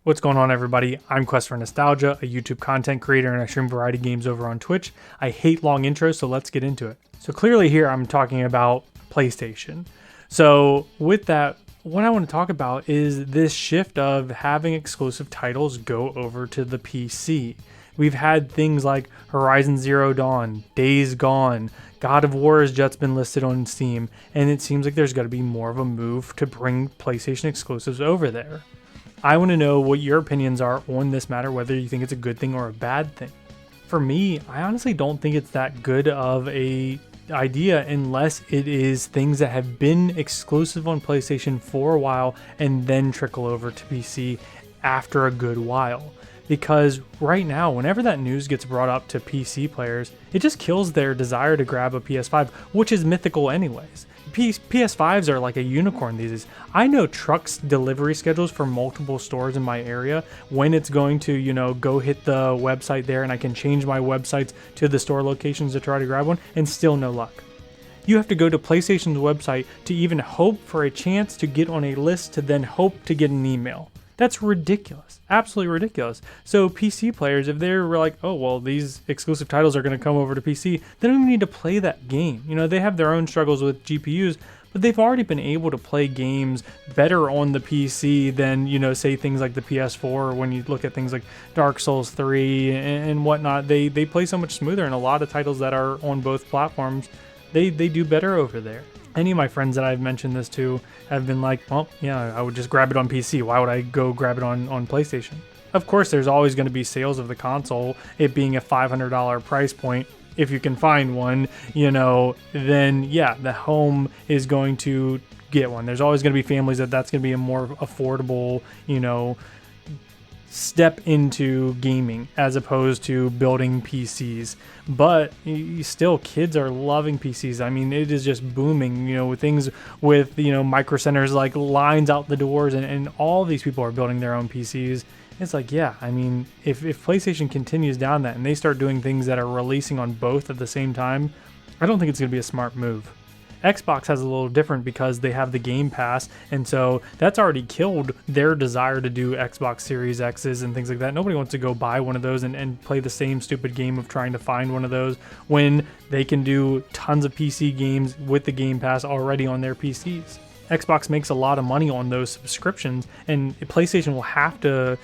What's going on, everybody? I'm Quest for Nostalgia, a YouTube content creator, and I stream variety games over on Twitch. I hate long intros, so let's get into it. So clearly here I'm talking about PlayStation. So with that, what I want to talk about is this shift of having exclusive titles go over to the PC. We've had things like Horizon Zero Dawn, Days Gone, God of War has just been listed on Steam, and it seems like there's got to be more of a move to bring PlayStation exclusives over there. I want to know what your opinions are on this matter, whether you think it's a good thing or a bad thing. For me, I honestly don't think it's that good of a idea unless it is things that have been exclusive on PlayStation for a while and then trickle over to PC after a good while. Because right now, whenever that news gets brought up to PC players, it just kills their desire to grab a PS5, which is mythical anyways. PS5s are like a unicorn these days. I know trucks delivery schedules for multiple stores in my area, when it's going to, go hit the website there, and I can change my websites to the store locations to try to grab one, and still no luck. You have to go to PlayStation's website to even hope for a chance to get on a list to then hope to get an email. That's ridiculous. Absolutely ridiculous. So PC players, if they're like, oh, well, these exclusive titles are going to come over to PC, they don't even need to play that game. They have their own struggles with GPUs, but they've already been able to play games better on the PC than, say things like the PS4. When you look at things like Dark Souls 3 and whatnot, they play so much smoother, and a lot of titles that are on both platforms, they do better over there. Any of my friends that I've mentioned this to have been like, well, yeah, I would just grab it on PC. Why would I go grab it on PlayStation? Of course, there's always going to be sales of the console, it being a $500 price point. If you can find one, then yeah, the home is going to get one. There's always going to be families that's going to be a more affordable, step into gaming as opposed to building PCs. But still, kids are loving PCs. I mean, it is just booming, with things with, micro centers, like lines out the doors, and all these people are building their own PCs. It's like, yeah, I mean, if PlayStation continues down that and they start doing things that are releasing on both at the same time, I don't think it's going to be a smart move. Xbox has a little different because they have the Game Pass, and so that's already killed their desire to do Xbox Series X's and things like that. Nobody wants to go buy one of those and play the same stupid game of trying to find one of those when they can do tons of PC games with the Game Pass already on their PCs. Xbox makes a lot of money on those subscriptions, and PlayStation will have to,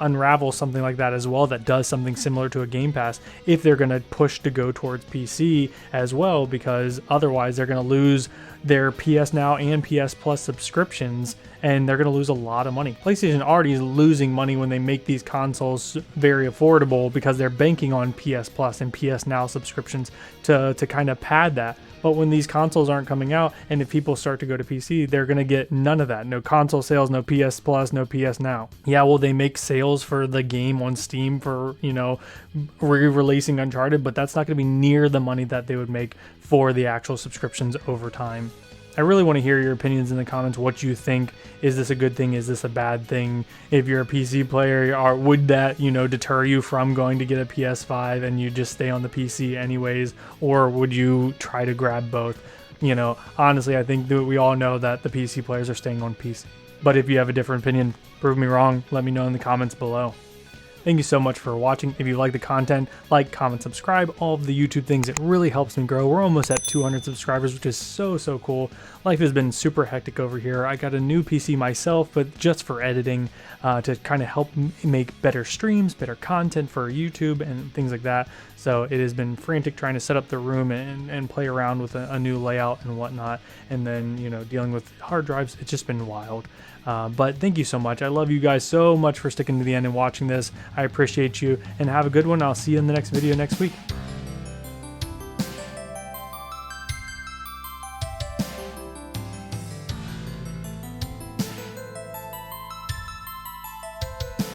unravel something like that as well that does something similar to a Game Pass if they're going to push to go towards PC as well, because otherwise they're going to lose their PS Now and PS Plus subscriptions, and they're going to lose a lot of money. PlayStation already is losing money when they make these consoles very affordable because they're banking on PS Plus and PS Now subscriptions to kind of pad that. But when these consoles aren't coming out, and if people start to go to PC, they're going to get none of that. No console sales, no PS Plus, no PS Now. Yeah, will they make sales for the game on Steam for, re-releasing Uncharted? But that's not going to be near the money that they would make for the actual subscriptions over time. I really want to hear your opinions in the comments. What you think. Is this a good thing? Is this a bad thing? If you're a PC player, would that, deter you from going to get a PS5 and you just stay on the PC anyways? Or would you try to grab both? Honestly, I think that we all know that the PC players are staying on PC. But if you have a different opinion, prove me wrong. Let me know in the comments below. Thank you so much for watching. If you like the content, like, comment, subscribe, all of the YouTube things. It really helps me grow. We're almost at 200 subscribers, which is so cool. Life has been super hectic over here. I got a new PC myself, but just for editing, to kind of help make better streams, better content for YouTube and things like that. So it has been frantic trying to set up the room and play around with a new layout and whatnot. And then, dealing with hard drives. It's just been wild. But thank you so much. I love you guys so much for sticking to the end and watching this. I appreciate you, and have a good one. I'll see you in the next video next week.